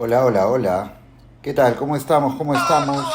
Hola, hola, hola. ¿Qué tal? ¿Cómo estamos? ¿Cómo estamos?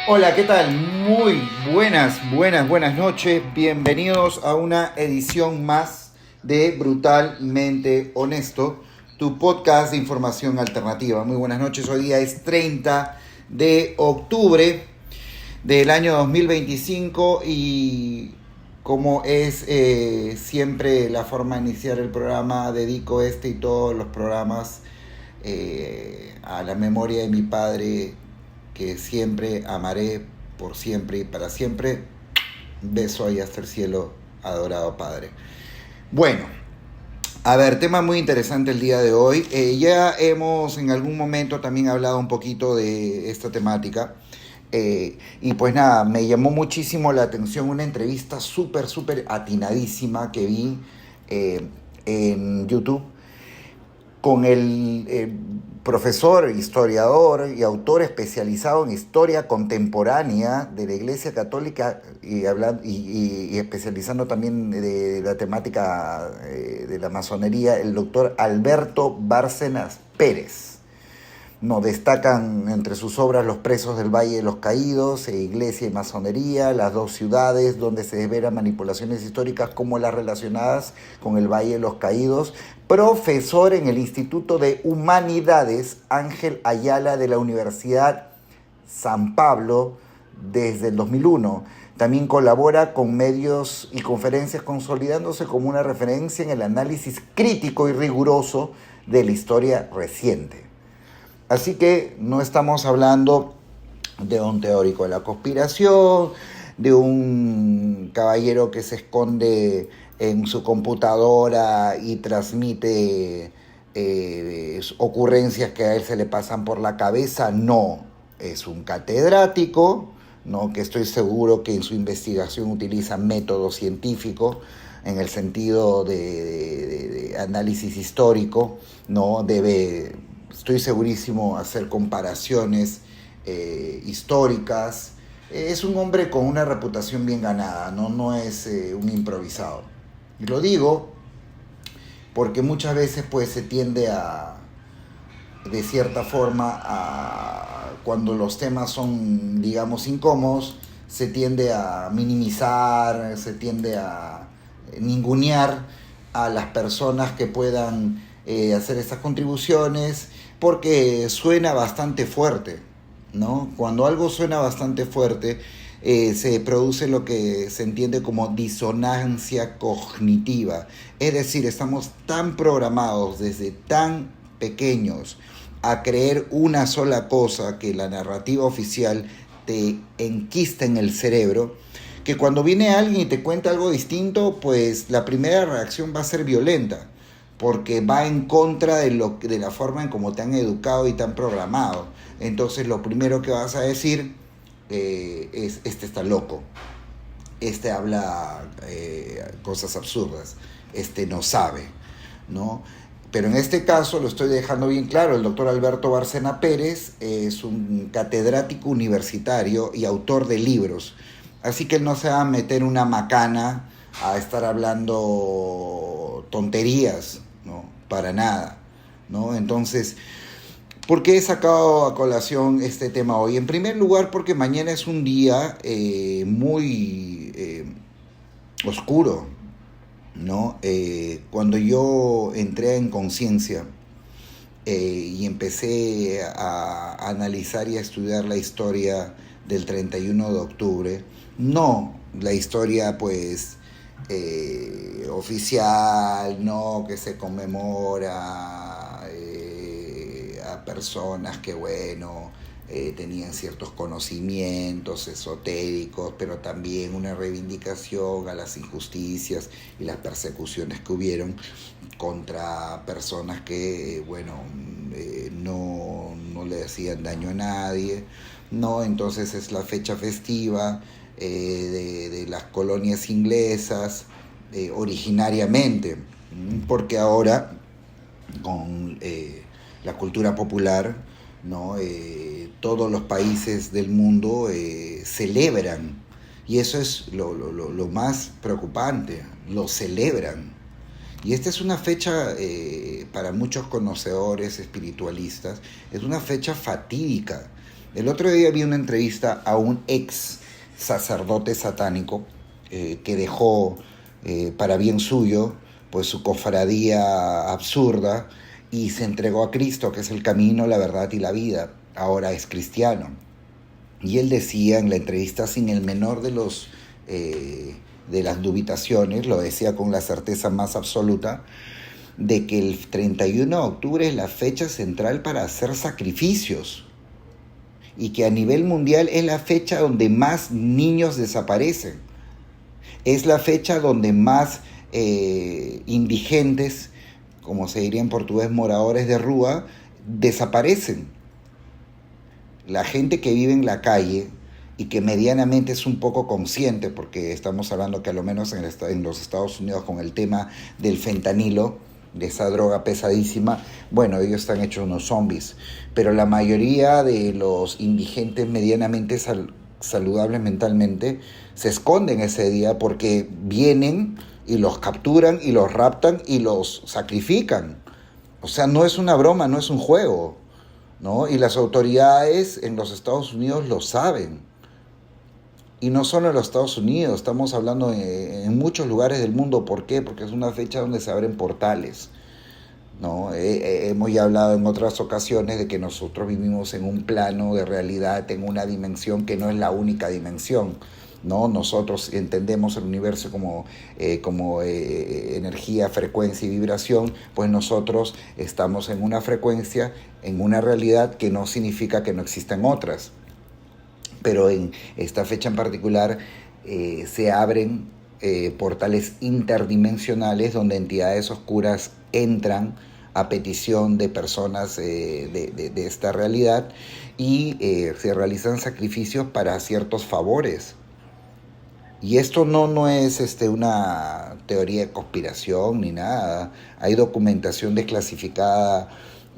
Hola, ¿qué tal? Muy buenas noches. Bienvenidos a una edición más de Brutalmente Honesto, tu podcast de información alternativa. Muy buenas noches. Hoy día es 30 de octubre del año 2025 y como es siempre la forma de iniciar el programa, dedico este y todos los programas a la memoria de mi padre, que siempre amaré por siempre y para siempre. Beso ahí hasta el cielo, adorado padre. Bueno, a ver, tema muy interesante el día de hoy. Ya hemos en algún momento también hablado un poquito de esta temática. Y pues nada, me llamó muchísimo la atención una entrevista súper atinadísima que vi en YouTube con el profesor, historiador y autor especializado en historia contemporánea de la Iglesia Católica y especializando también de la temática de la masonería, el doctor Alberto Bárcenas Pérez. No, destacan entre sus obras Los presos del Valle de los Caídos, Iglesia y Masonería, las dos ciudades donde se desvelan manipulaciones históricas como las relacionadas con el Valle de los Caídos. Profesor en el Instituto de Humanidades Ángel Ayala de la Universidad San Pablo desde el 2001. También colabora con medios y conferencias consolidándose como una referencia en el análisis crítico y riguroso de la historia reciente. Así que no estamos hablando de un teórico de la conspiración, de un caballero que se esconde en su computadora y transmite ocurrencias que a él se le pasan por la cabeza. No, es un catedrático, ¿no? Que estoy seguro que en su investigación utiliza método científico en el sentido de análisis histórico, ¿no? Estoy segurísimo, hacer comparaciones históricas. Es un hombre con una reputación bien ganada, no es un improvisado. Y lo digo porque muchas veces pues se tiende de cierta forma, cuando los temas son, digamos, incómodos, se tiende a minimizar, se tiende a ningunear a las personas que puedan hacer estas contribuciones, porque suena bastante fuerte, ¿no? Cuando algo suena bastante fuerte, se produce lo que se entiende como disonancia cognitiva. Es decir, estamos tan programados desde tan pequeños a creer una sola cosa que la narrativa oficial te enquista en el cerebro, que cuando viene alguien y te cuenta algo distinto, pues la primera reacción va a ser violenta, porque va en contra de la forma en cómo te han educado y te han programado. Entonces lo primero que vas a decir es, este está loco, este habla cosas absurdas, este no sabe, ¿no? Pero en este caso lo estoy dejando bien claro, el doctor Alberto Bárcena Pérez es un catedrático universitario y autor de libros, así que él no se va a meter una macana a estar hablando tonterías, ¿no? Para nada, ¿no? Entonces, ¿por qué he sacado a colación este tema hoy? En primer lugar, porque mañana es un día muy oscuro, ¿no? Cuando yo entré en conciencia y empecé a analizar y a estudiar la historia del 31 de octubre, no la historia pues oficial, no que se conmemora a personas que bueno, tenían ciertos conocimientos esotéricos, pero también una reivindicación a las injusticias y las persecuciones que hubieron contra personas que, bueno, no le hacían daño a nadie, ¿no? Entonces es la fecha festiva de las colonias inglesas originariamente, porque ahora con la cultura popular, ¿no? Todos los países del mundo celebran, y eso es lo más preocupante, lo celebran. Y esta es una fecha, para muchos conocedores espiritualistas, es una fecha fatídica. El otro día vi una entrevista a un ex sacerdote satánico que dejó para bien suyo pues su cofradía absurda y se entregó a Cristo, que es el camino, la verdad y la vida. Ahora es cristiano. Y él decía en la entrevista, sin el menor de las dubitaciones, lo decía con la certeza más absoluta, de que el 31 de octubre es la fecha central para hacer sacrificios y que a nivel mundial es la fecha donde más niños desaparecen. Es la fecha donde más indigentes, como se diría en portugués, moradores de rúa, desaparecen. La gente que vive en la calle y que medianamente es un poco consciente, porque estamos hablando que a lo menos en los Estados Unidos con el tema del fentanilo, de esa droga pesadísima, bueno, ellos están hechos unos zombies, pero la mayoría de los indigentes medianamente saludables mentalmente se esconden ese día porque vienen y los capturan y los raptan y los sacrifican. O sea, no es una broma, no es un juego, ¿no? Y las autoridades en los Estados Unidos lo saben. Y no solo en los Estados Unidos, estamos hablando en muchos lugares del mundo. ¿Por qué? Porque es una fecha donde se abren portales, ¿no? Hemos ya hablado en otras ocasiones de que nosotros vivimos en un plano de realidad, en una dimensión que no es la única dimensión, ¿no? Nosotros entendemos el universo como energía, frecuencia y vibración, pues nosotros estamos en una frecuencia, en una realidad que no significa que no existan otras. Pero en esta fecha en particular se abren portales interdimensionales donde entidades oscuras entran a petición de personas de esta realidad y se realizan sacrificios para ciertos favores. Y esto no es una teoría de conspiración ni nada. Hay documentación desclasificada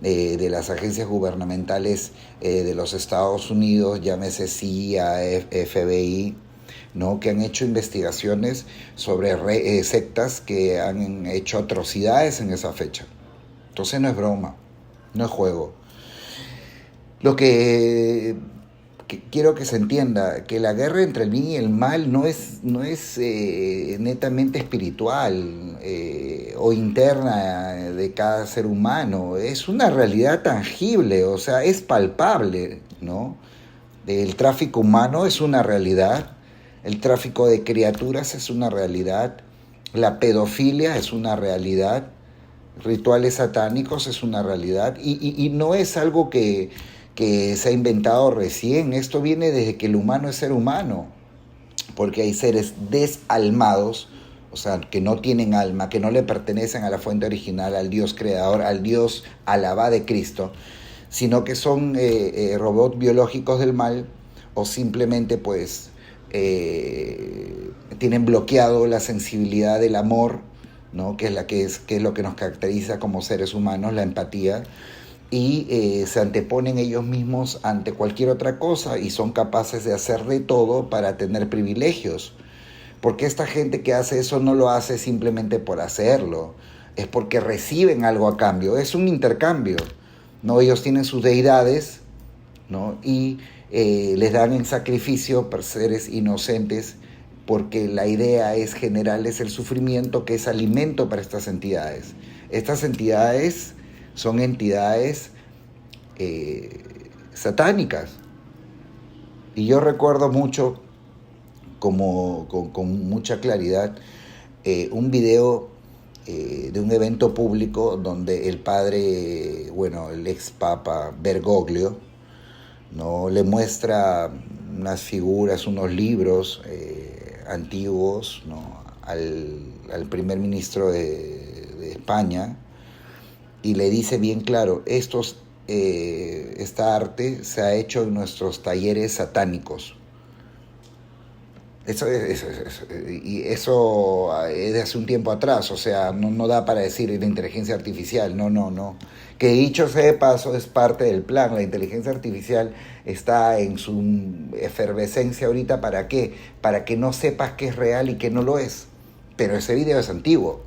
de las agencias gubernamentales de los Estados Unidos, llámese CIA, FBI, ¿no? Que han hecho investigaciones sobre sectas que han hecho atrocidades en esa fecha. Entonces no es broma, no es juego. Lo que quiero que se entienda, que la guerra entre el bien y el mal no es netamente espiritual o interna de cada ser humano, es una realidad tangible, o sea, es palpable, ¿no? El tráfico humano es una realidad, el tráfico de criaturas es una realidad, la pedofilia es una realidad, rituales satánicos es una realidad, y no es algo que se ha inventado recién, esto viene desde que el humano es ser humano, porque hay seres desalmados, o sea, que no tienen alma, que no le pertenecen a la fuente original, al Dios creador, al Dios alabá de Cristo, sino que son robots biológicos del mal, o simplemente pues tienen bloqueado la sensibilidad del amor, ¿no? Que es lo que nos caracteriza como seres humanos, la empatía, y se anteponen ellos mismos ante cualquier otra cosa y son capaces de hacer de todo para tener privilegios. Porque esta gente que hace eso no lo hace simplemente por hacerlo, es porque reciben algo a cambio, es un intercambio, ¿no? Ellos tienen sus deidades, ¿no? Y les dan en sacrificio por seres inocentes, porque la idea es generarles el sufrimiento que es alimento para estas entidades. Estas entidades son entidades satánicas. Y yo recuerdo mucho, con mucha claridad, un video de un evento público donde el padre, bueno, el ex papa Bergoglio, ¿no? Le muestra unas figuras, unos libros antiguos, ¿no? al primer ministro de España, y le dice bien claro, esta arte se ha hecho en nuestros talleres satánicos. Y eso es de hace un tiempo atrás, o sea, no da para decir la inteligencia artificial, no. Que dicho sea de paso, es parte del plan. La inteligencia artificial está en su efervescencia ahorita, ¿para qué? Para que no sepas qué es real y qué no lo es. Pero ese video es antiguo,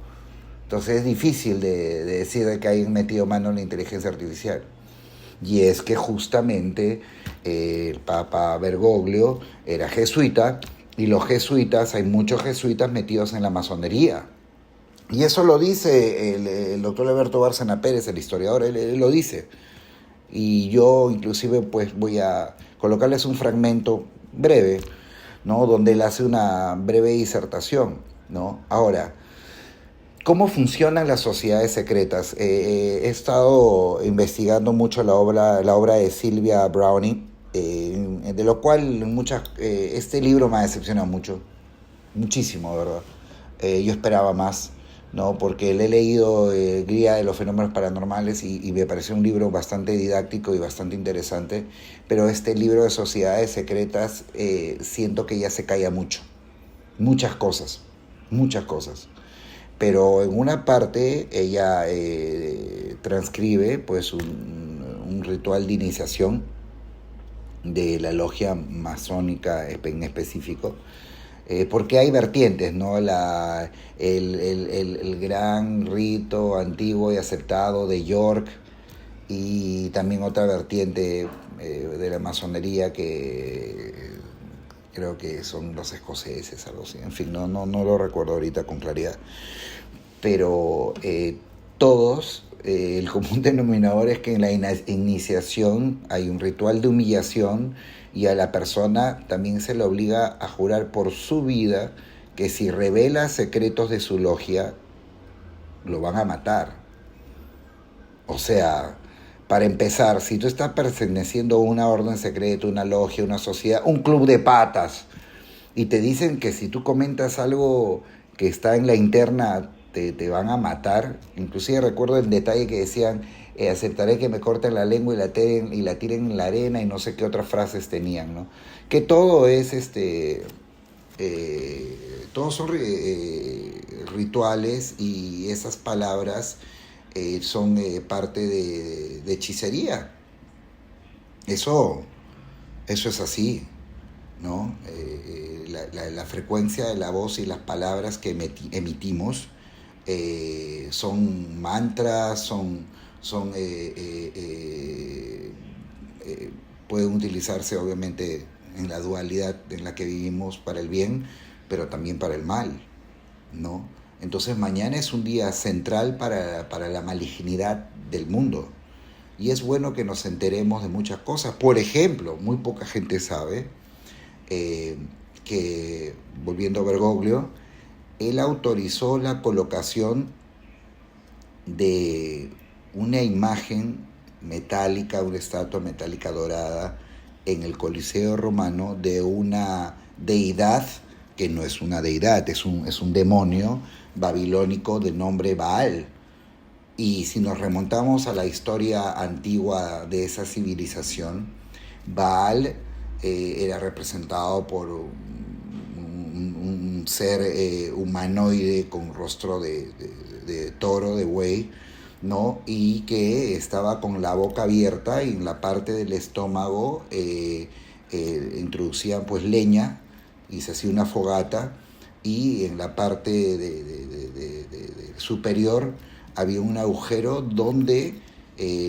entonces es difícil de decir de que hayan metido mano en la inteligencia artificial. Y es que justamente el Papa Bergoglio era jesuita, y los jesuitas, hay muchos jesuitas metidos en la masonería. Y eso lo dice el doctor Alberto Bárcena Pérez, el historiador, él lo dice. Y yo inclusive pues voy a colocarles un fragmento breve, ¿no? Donde él hace una breve disertación, ¿no? Ahora, ¿cómo funcionan las sociedades secretas? He estado investigando mucho la obra de Sylvia Browning, de lo cual este libro me ha decepcionado mucho, muchísimo, de verdad. Yo esperaba más, ¿no? Porque le he leído Guía de los Fenómenos Paranormales y me pareció un libro bastante didáctico y bastante interesante, pero este libro de sociedades secretas siento que ya se calla mucho, muchas cosas, pero en una parte ella transcribe pues un ritual de iniciación de la logia masónica en específico, porque hay vertientes, ¿no? El gran rito antiguo y aceptado de York, y también otra vertiente de la masonería que creo que son los escoceses, algo así. En fin, no lo recuerdo ahorita con claridad. Pero todos, el común denominador es que en la iniciación hay un ritual de humillación, y a la persona también se le obliga a jurar por su vida que si revela secretos de su logia, lo van a matar. O sea, para empezar, si tú estás perteneciendo a una orden secreta, una logia, una sociedad, un club de patas, y te dicen que si tú comentas algo que está en la interna, te van a matar. Inclusive recuerdo el detalle que decían, aceptaré que me corten la lengua y la tiren en la arena, y no sé qué otras frases tenían, ¿no? Que todo es todos son rituales, y esas palabras son parte de hechicería. Eso es así, ¿no? La frecuencia de la voz y las palabras que emitimos son mantras, pueden utilizarse obviamente en la dualidad en la que vivimos, para el bien, pero también para el mal, ¿no? Entonces mañana es un día central para la malignidad del mundo, y es bueno que nos enteremos de muchas cosas. Por ejemplo, muy poca gente sabe que, volviendo a Bergoglio, él autorizó la colocación de una imagen metálica, una estatua metálica dorada en el Coliseo Romano de una deidad que no es una deidad, es un demonio babilónico de nombre Baal. Y si nos remontamos a la historia antigua de esa civilización, Baal era representado por un ser humanoide con rostro de toro, de buey, ¿no? Y que estaba con la boca abierta y en la parte del estómago introducían pues leña y se hacía una fogata, y en la parte superior había un agujero donde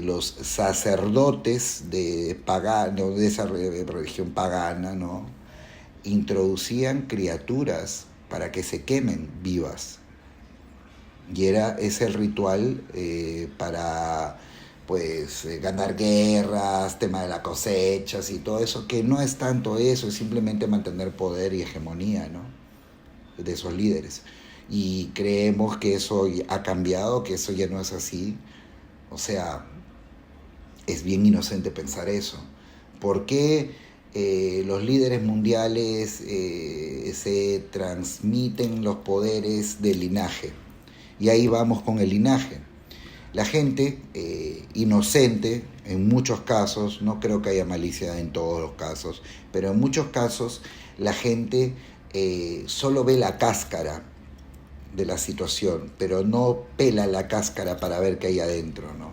los sacerdotes de esa religión pagana, ¿no?, introducían criaturas para que se quemen vivas. Y es el ritual para pues ganar guerras, tema de las cosechas y todo eso, que no es tanto eso, es simplemente mantener poder y hegemonía, ¿no?, de esos líderes. Y creemos que eso ha cambiado, que eso ya no es así. O sea, es bien inocente pensar eso. ¿Por qué los líderes mundiales se transmiten los poderes del linaje? Y ahí vamos con el linaje. La gente inocente, en muchos casos, no creo que haya malicia en todos los casos, pero en muchos casos la gente solo ve la cáscara de la situación, pero no pela la cáscara para ver qué hay adentro, ¿no?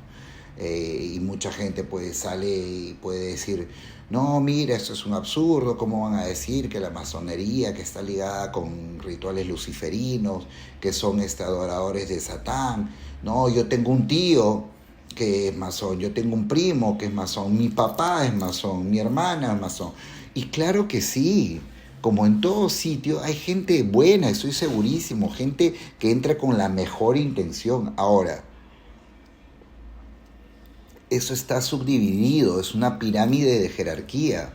Y mucha gente pues sale y puede decir, no, mira, esto es un absurdo, ¿cómo van a decir que la masonería, que está ligada con rituales luciferinos, que son adoradores de Satán? No, yo tengo un tío que es masón, yo tengo un primo que es masón, mi papá es masón, mi hermana es masón. Y claro que sí, como en todo sitio, hay gente buena, estoy segurísimo, gente que entra con la mejor intención. Ahora, eso está subdividido, es una pirámide de jerarquía.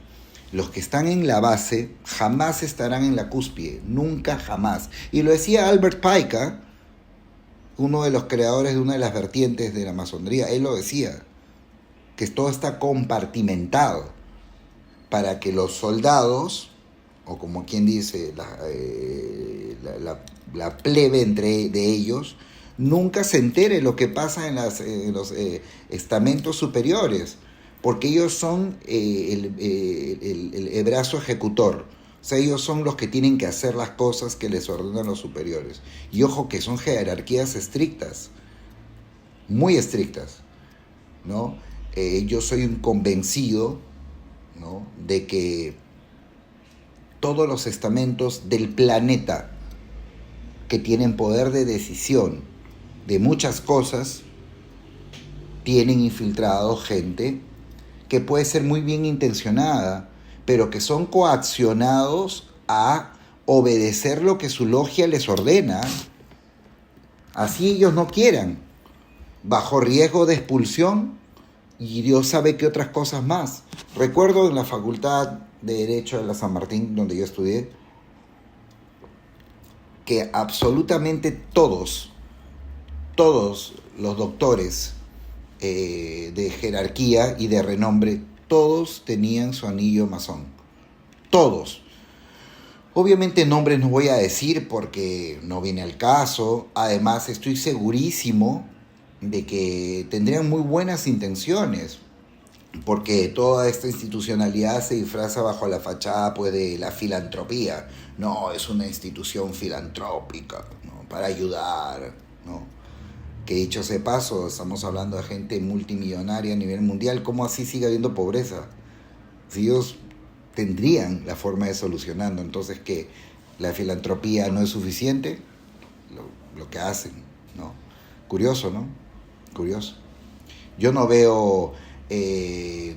Los que están en la base jamás estarán en la cúspide, nunca jamás. Y lo decía Albert Pike, uno de los creadores de una de las vertientes de la masonería. Él lo decía, que todo está compartimentado para que los soldados, o como quien dice, la plebe de ellos, nunca se entere lo que pasa en los estamentos superiores, porque ellos son el brazo ejecutor. O sea, ellos son los que tienen que hacer las cosas que les ordenan los superiores. Y ojo que son jerarquías estrictas, muy estrictas, ¿no? Yo soy un convencido, ¿no?, de que todos los estamentos del planeta que tienen poder de decisión de muchas cosas tienen infiltrados gente que puede ser muy bien intencionada, pero que son coaccionados a obedecer lo que su logia les ordena, así ellos no quieran, bajo riesgo de expulsión y Dios sabe qué otras cosas más. Recuerdo en la Facultad de Derecho de la San Martín, donde yo estudié, que absolutamente todos los doctores de jerarquía y de renombre, todos tenían su anillo masón. Todos. Obviamente nombres no voy a decir porque no viene al caso. Además, estoy segurísimo de que tendrían muy buenas intenciones, porque toda esta institucionalidad se disfraza bajo la fachada pues de la filantropía. No, es una institución filantrópica, ¿no?, para ayudar, ¿no? Que dicho sea de paso, estamos hablando de gente multimillonaria a nivel mundial. ¿Cómo así sigue habiendo pobreza? Si ellos tendrían la forma de solucionarlo. Entonces, ¿que la filantropía no es suficiente? Lo que hacen, ¿no? Curioso, ¿no? Curioso. Yo no veo,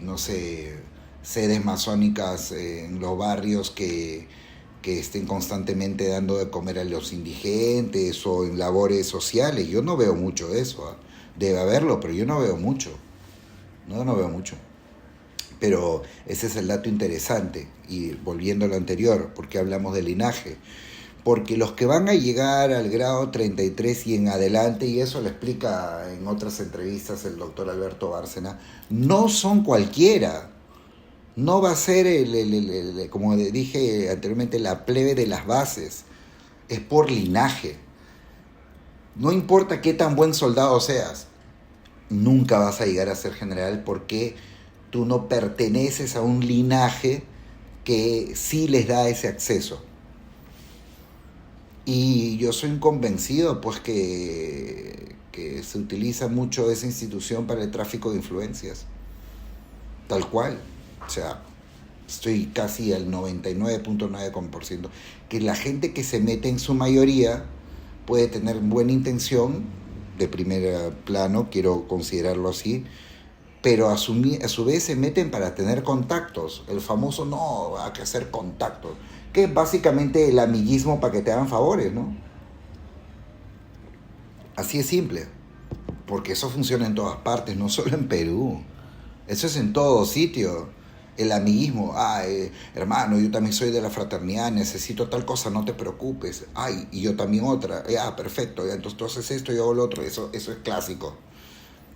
no sé, sedes masónicas en los barrios que estén constantemente dando de comer a los indigentes o en labores sociales. Yo no veo mucho de eso. Debe haberlo, pero yo no veo mucho. No veo mucho. Pero ese es el dato interesante. Y volviendo a lo anterior, ¿por qué hablamos de linaje? Porque los que van a llegar al grado 33 y en adelante, y eso lo explica en otras entrevistas el doctor Alberto Bárcena, no son cualquiera. No va a ser, como dije anteriormente, la plebe de las bases. Es por linaje. No importa qué tan buen soldado seas, nunca vas a llegar a ser general porque tú no perteneces a un linaje que sí les da ese acceso. Y yo soy un convencido, pues, que se utiliza mucho esa institución para el tráfico de influencias. Tal cual. O sea, estoy casi al 99.9%. Que la gente que se mete en su mayoría puede tener buena intención, de primer plano, quiero considerarlo así, pero a su vez se meten para tener contactos. El famoso no, hay que hacer contactos, que es básicamente el amiguismo para que te hagan favores, ¿no? Así es simple, porque eso funciona en todas partes, no solo en Perú. Eso es en todo sitio. El amiguismo, hermano, yo también soy de la fraternidad, necesito tal cosa, no te preocupes. Ay, y yo también otra. Perfecto, ya, entonces tú haces esto, yo hago lo otro. Eso es clásico.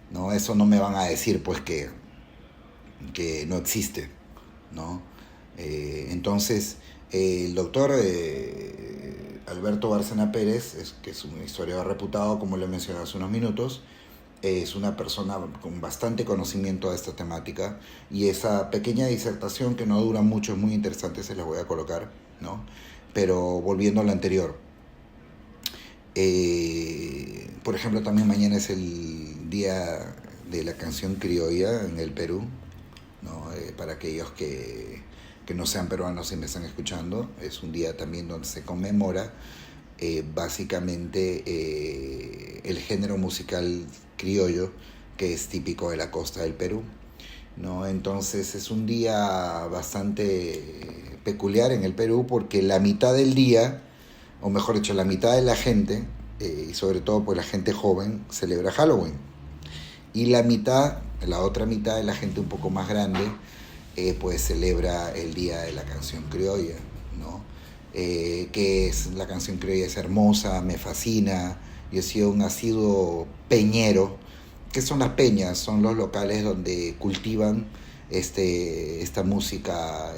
No, eso no me van a decir, pues, que no existe, ¿no? Entonces, el doctor Alberto Bárcena Pérez, que es un historiador reputado, como le mencioné hace unos minutos, es una persona con bastante conocimiento de esta temática, y esa pequeña disertación que no dura mucho es muy interesante, se la voy a colocar, ¿no? Pero volviendo a lo anterior, por ejemplo, también mañana es el día de la canción criolla en el Perú, ¿no? Para aquellos que no sean peruanos y me están escuchando, es un día también donde se conmemora básicamente el género musical criollo, que es típico de la costa del Perú, ¿no? Entonces es un día bastante peculiar en el Perú, porque la mitad del día, o mejor dicho, la mitad de la gente, y sobre todo pues la gente joven, celebra Halloween. Y la otra mitad de la gente un poco más grande, pues celebra el Día de la Canción Criolla, ¿no? Que es, la canción criolla es hermosa, me fascina. Yo he sido un asiduo peñero. ¿Qué son las peñas? Son los locales donde cultivan esta música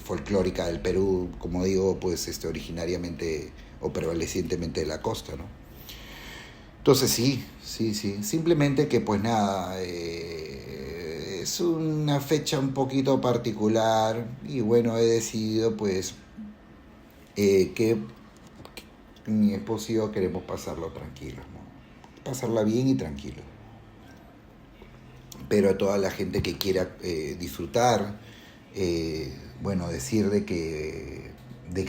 folclórica del Perú, como digo, pues originariamente o prevalecientemente de la costa, ¿no? Entonces sí, simplemente que pues nada, es una fecha un poquito particular, y bueno, he decidido pues que mi esposo y yo queremos pasarlo tranquilo, ¿no? Pasarla bien y tranquilo. Pero a toda la gente que quiera disfrutar, bueno, decir de que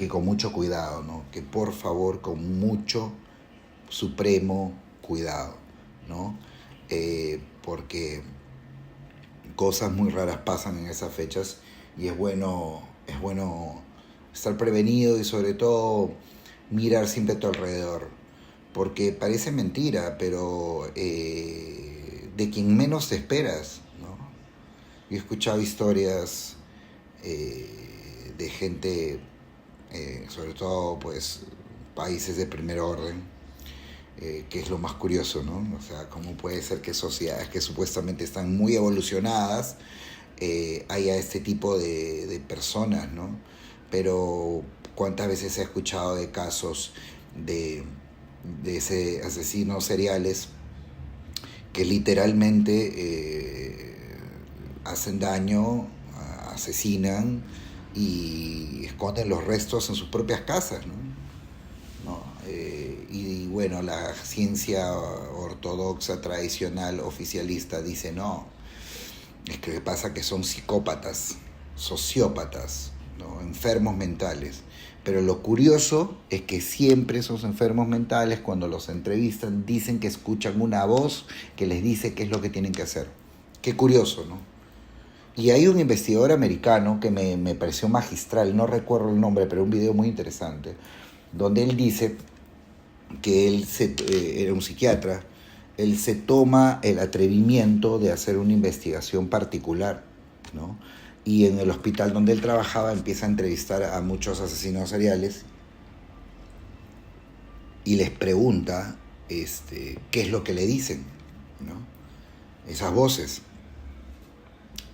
con mucho cuidado, ¿no? Que por favor con mucho supremo cuidado, ¿no? Porque cosas muy raras pasan en esas fechas, y es bueno estar prevenido, y sobre todo mirar siempre a tu alrededor, porque parece mentira, pero de quien menos te esperas, ¿no? Yo he escuchado historias de gente, sobre todo pues países de primer orden, que es lo más curioso, ¿no? O sea, ¿cómo puede ser que sociedades que supuestamente están muy evolucionadas haya este tipo de personas, ¿no? Pero ¿cuántas veces se ha escuchado de casos de ese asesinos seriales que literalmente hacen daño, asesinan y esconden los restos en sus propias casas, ¿no? Y bueno, la ciencia ortodoxa, tradicional, oficialista dice no, es que pasa que son psicópatas, sociópatas, ¿no? Enfermos mentales. Pero lo curioso es que siempre esos enfermos mentales, cuando los entrevistan, dicen que escuchan una voz que les dice qué es lo que tienen que hacer. Qué curioso, ¿no? Y hay un investigador americano que me pareció magistral, no recuerdo el nombre, pero un video muy interesante, donde él dice que él era un psiquiatra, él se toma el atrevimiento de hacer una investigación particular, ¿no? y en el hospital donde él trabajaba empieza a entrevistar a muchos asesinos seriales y les pregunta qué es lo que le dicen, ¿no? Esas voces.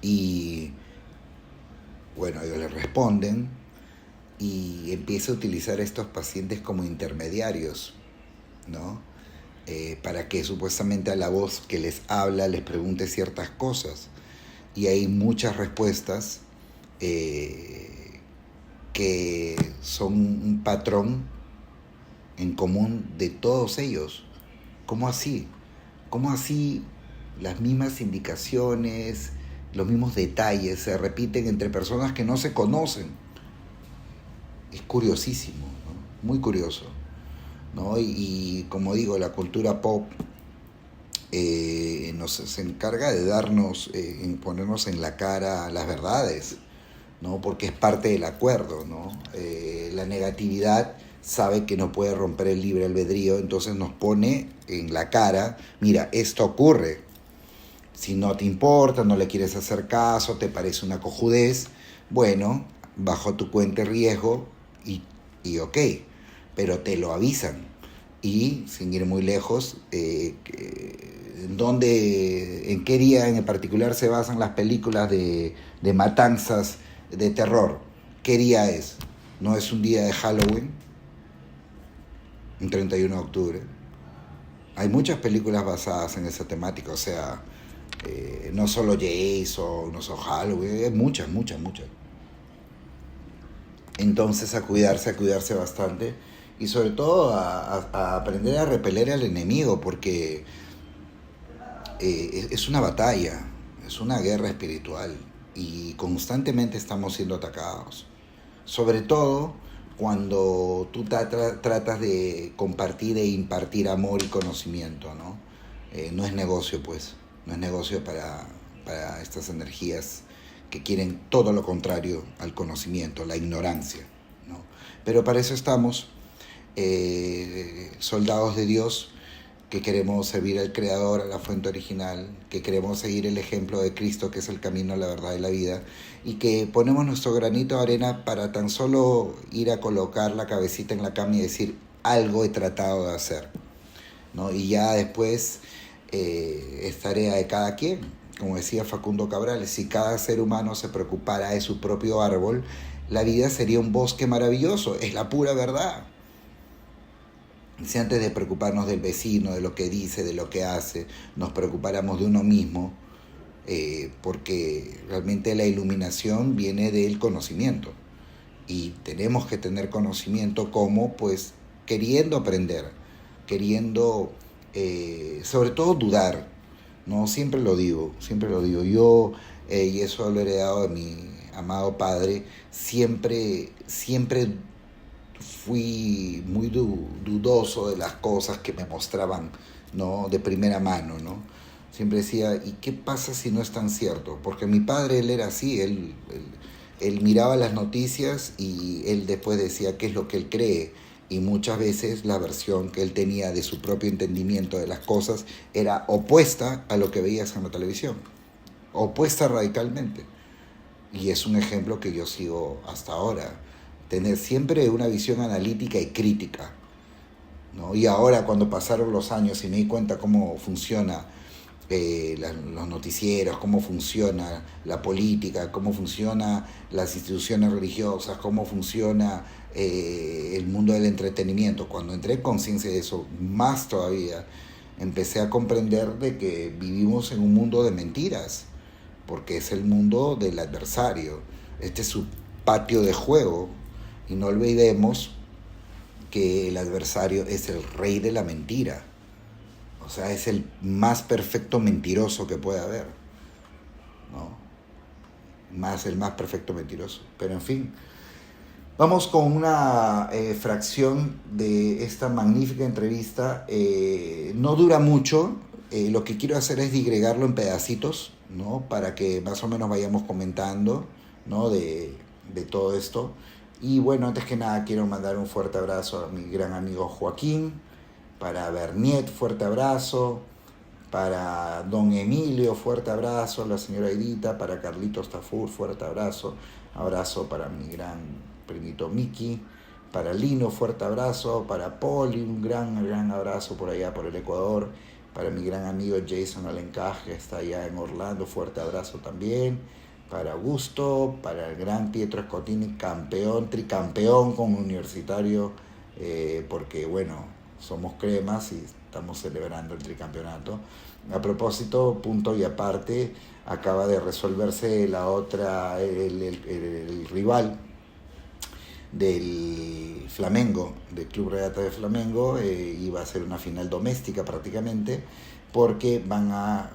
Y bueno, ellos le responden y empieza a utilizar a estos pacientes como intermediarios, ¿no? Para que supuestamente a la voz que les habla les pregunte ciertas cosas. Y hay muchas respuestas que son un patrón en común de todos ellos. ¿Cómo así? ¿Cómo así las mismas indicaciones, los mismos detalles se repiten entre personas que no se conocen? Es curiosísimo, ¿no? Muy curioso, ¿no? Y como digo, la cultura pop se encarga de darnos, ponernos en la cara las verdades, ¿no? Porque es parte del acuerdo, ¿no? La negatividad sabe que no puede romper el libre albedrío, entonces nos pone en la cara, mira, esto ocurre. Si no te importa, no le quieres hacer caso, te parece una cojudez, bueno, bajo tu cuenta de riesgo y ok, pero te lo avisan. Y sin ir muy lejos, ¿en qué día en particular se basan las películas de matanzas de terror? ¿Qué día es? ¿No es un día de Halloween? Un 31 de octubre. Hay muchas películas basadas en esa temática, o sea, no solo Jason, no solo Halloween, hay muchas. Entonces a cuidarse bastante y sobre todo a aprender a repeler al enemigo, porque es una batalla, es una guerra espiritual y constantemente estamos siendo atacados. Sobre todo cuando tú tratas de compartir e impartir amor y conocimiento, ¿no? No es negocio, pues, no es negocio para estas energías que quieren todo lo contrario al conocimiento, la ignorancia, ¿no? Pero para eso estamos, soldados de Dios, que queremos servir al Creador, a la fuente original, que queremos seguir el ejemplo de Cristo, que es el camino, la verdad y la vida, y que ponemos nuestro granito de arena para tan solo ir a colocar la cabecita en la cama y decir, algo he tratado de hacer, ¿no? Y ya después es tarea de cada quien. Como decía Facundo Cabral, si cada ser humano se preocupara de su propio árbol, la vida sería un bosque maravilloso, es la pura verdad. Si antes de preocuparnos del vecino, de lo que dice, de lo que hace, nos preocupáramos de uno mismo, porque realmente la iluminación viene del conocimiento. Y tenemos que tener conocimiento como, pues, queriendo aprender, queriendo, sobre todo, dudar, ¿no? Siempre lo digo. Yo, y eso lo he heredado de mi amado padre, siempre fui muy dudoso de las cosas que me mostraban, ¿no? De primera mano, ¿no? Siempre decía, ¿y qué pasa si no es tan cierto? Porque mi padre, él era así, él miraba las noticias y él después decía qué es lo que él cree. Y muchas veces la versión que él tenía de su propio entendimiento de las cosas era opuesta a lo que veías en la televisión. Opuesta radicalmente. Y es un ejemplo que yo sigo hasta ahora. Tener siempre una visión analítica y crítica, ¿no? Y ahora, cuando pasaron los años y me di cuenta cómo funciona los noticieros, cómo funciona la política, cómo funcionan las instituciones religiosas, cómo funciona el mundo del entretenimiento, cuando entré en conciencia de eso, más todavía, empecé a comprender de que vivimos en un mundo de mentiras, porque es el mundo del adversario. Este es su patio de juego. Y no olvidemos que el adversario es el rey de la mentira. O sea, es el más perfecto mentiroso que puede haber, ¿no? El más perfecto mentiroso. Pero en fin, vamos con una fracción de esta magnífica entrevista. No dura mucho. Lo que quiero hacer es digregarlo en pedacitos, ¿no? Para que más o menos vayamos comentando, ¿no? de todo esto. Y bueno, antes que nada quiero mandar un fuerte abrazo a mi gran amigo Joaquín, para Berniet, fuerte abrazo, para don Emilio, fuerte abrazo, la señora Edita, para Carlitos Tafur, fuerte abrazo, abrazo para mi gran primito Miki, para Lino, fuerte abrazo, para Poli, un gran abrazo por allá, por el Ecuador, para mi gran amigo Jason Alencaj, que está allá en Orlando, fuerte abrazo también, para Augusto, para el gran Pietro Scotini, campeón, tricampeón con Universitario, porque bueno, somos cremas y estamos celebrando el tricampeonato. A propósito, punto y aparte, acaba de resolverse la otra, el rival del Flamengo, del Club Regata de Flamengo, iba a ser una final doméstica prácticamente, porque van a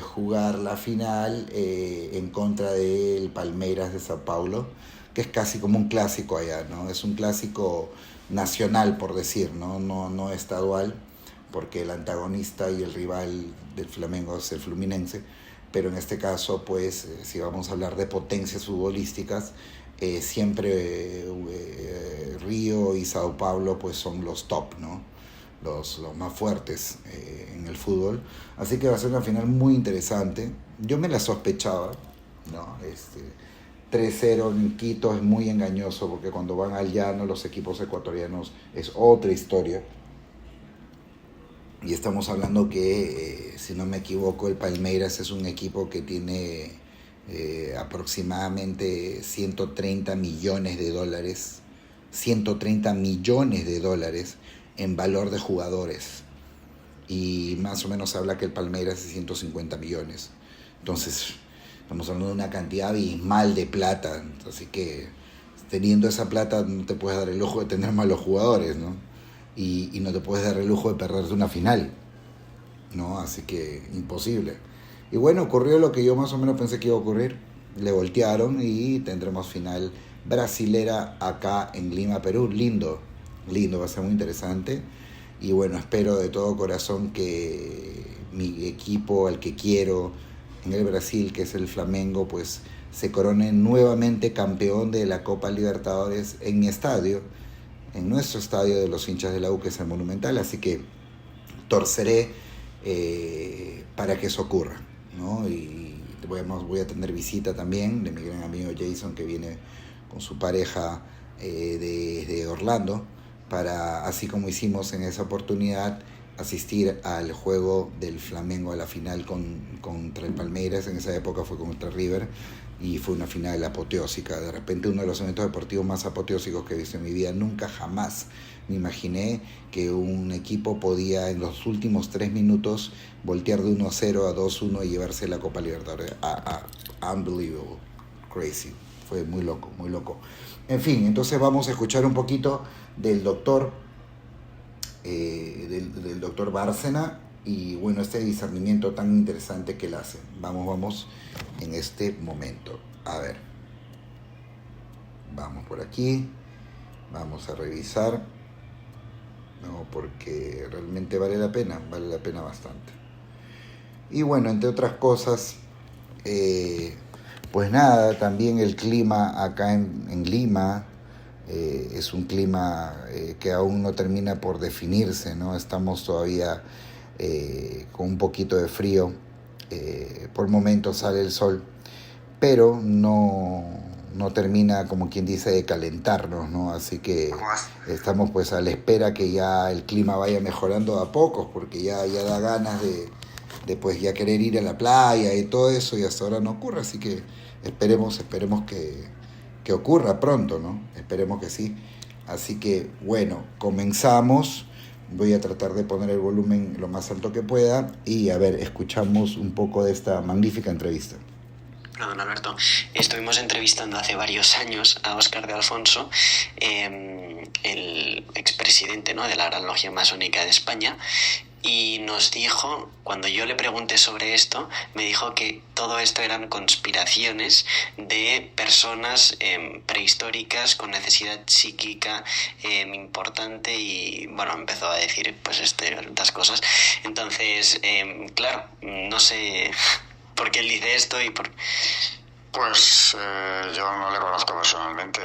jugar la final en contra del Palmeiras de Sao Paulo, que es casi como un clásico allá, ¿no? Es un clásico nacional, por decir, no estadual, porque el antagonista y el rival del Flamengo es el Fluminense, pero en este caso, pues, si vamos a hablar de potencias futbolísticas, siempre Río y Sao Paulo pues son los top, ¿no? Los más fuertes en el fútbol. Así que va a ser una final muy interesante. Yo me la sospechaba, ¿no? 3-0 en Quito es muy engañoso porque cuando van al llano los equipos ecuatorianos es otra historia. Y estamos hablando que, si no me equivoco, el Palmeiras es un equipo que tiene aproximadamente 130 millones de dólares, 130 millones de dólares en valor de jugadores. Y más o menos se habla que el Palmeiras es 150 millones. Entonces, estamos hablando de una cantidad abismal de plata. Así que, teniendo esa plata, no te puedes dar el lujo de tener malos jugadores, ¿no? Y no te puedes dar el lujo de perderte una final, ¿no? Así que imposible. Y bueno, ocurrió lo que yo más o menos pensé que iba a ocurrir. Le voltearon y tendremos final brasilera acá en Lima, Perú. Lindo, va a ser muy interesante. Y bueno, espero de todo corazón que mi equipo, al que quiero en el Brasil, que es el Flamengo, pues se corone nuevamente campeón de la Copa Libertadores en mi estadio, en nuestro estadio de los hinchas de la U, que es el Monumental. Así que torceré para que eso ocurra, ¿no? Y voy a tener visita también de mi gran amigo Jason, que viene con su pareja de Orlando, para, así como hicimos en esa oportunidad, asistir al juego del Flamengo a la final contra el Palmeiras. En esa época fue contra River y fue una final apoteósica. De repente uno de los eventos deportivos más apoteósicos que he visto en mi vida. Nunca jamás me imaginé que un equipo podía en los últimos 3 minutos voltear de 1-0 a 2-1 y llevarse la Copa Libertadores. Unbelievable, crazy. Fue muy loco, muy loco. En fin, entonces vamos a escuchar un poquito del doctor Bárcena y bueno, este discernimiento tan interesante que él hace. Vamos en este momento. A ver, vamos por aquí, vamos a revisar, no, porque realmente vale la pena bastante. Y bueno, entre otras cosas, pues nada, también el clima acá en Lima es un clima que aún no termina por definirse, ¿no? Estamos todavía con un poquito de frío, por momentos sale el sol, pero no termina, como quien dice, de calentarnos, ¿no? Así que estamos pues a la espera que ya el clima vaya mejorando a pocos, porque ya da ganas de pues ya querer ir a la playa y todo eso, y hasta ahora no ocurre, así que esperemos que ocurra pronto, ¿no? Esperemos que sí. Así que, bueno, comenzamos. Voy a tratar de poner el volumen lo más alto que pueda y, a ver, escuchamos un poco de esta magnífica entrevista. Hola, don Alberto. Estuvimos entrevistando hace varios años a Óscar de Alfonso, el expresidente, ¿no?, de la Gran Logia Masónica de España, y nos dijo, cuando yo le pregunté sobre esto, me dijo que todo esto eran conspiraciones de personas prehistóricas con necesidad psíquica importante, y bueno, empezó a decir pues estas cosas. Entonces, claro, no sé por qué él dice esto y por... Pues yo no le conozco personalmente,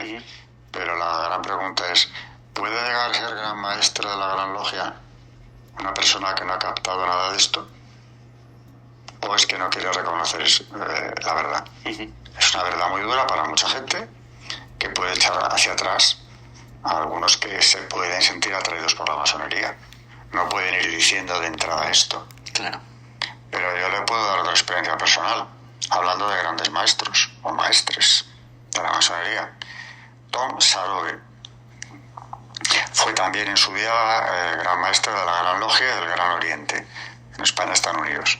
pero la gran pregunta es, ¿puede llegar a ser gran maestro de la Gran Logia una persona que no ha captado nada de esto? o es que no quiere reconocer la verdad. Es una verdad muy dura para mucha gente, que puede echar hacia atrás a algunos que se pueden sentir atraídos por la masonería. No pueden ir diciendo de entrada esto. Claro. Pero yo le puedo dar otra experiencia personal, hablando de grandes maestros o maestres de la masonería. Tom Sarobe fue también en su día gran maestro de la Gran Logia del Gran Oriente, en España, Estados Unidos.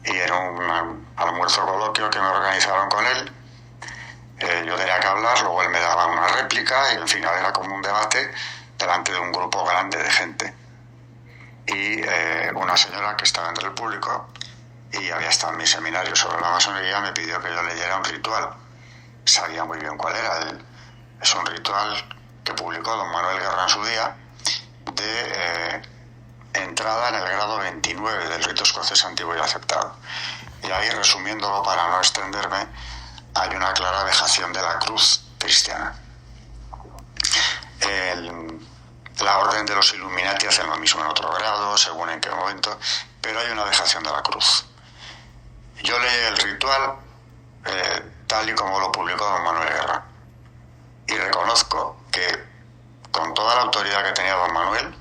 Y en un almuerzo coloquio que me organizaron con él, yo tenía que hablar, luego él me daba una réplica y al final era como un debate delante de un grupo grande de gente. Y una señora que estaba entre el público y había estado en mi seminario sobre la masonería me pidió que yo leyera un ritual. Sabía muy bien cuál era. Es un ritual que publicó don Manuel Guerra en su día de entrada en el grado 29 del rito escocés antiguo y aceptado. Y ahí, resumiéndolo para no extenderme, hay una clara dejación de la cruz cristiana. La orden de los Illuminati hacen lo mismo en otro grado, según en qué momento, pero hay una dejación de la cruz. Yo leí el ritual tal y como lo publicó don Manuel Guerra, y reconozco que con toda la autoridad que tenía don Manuel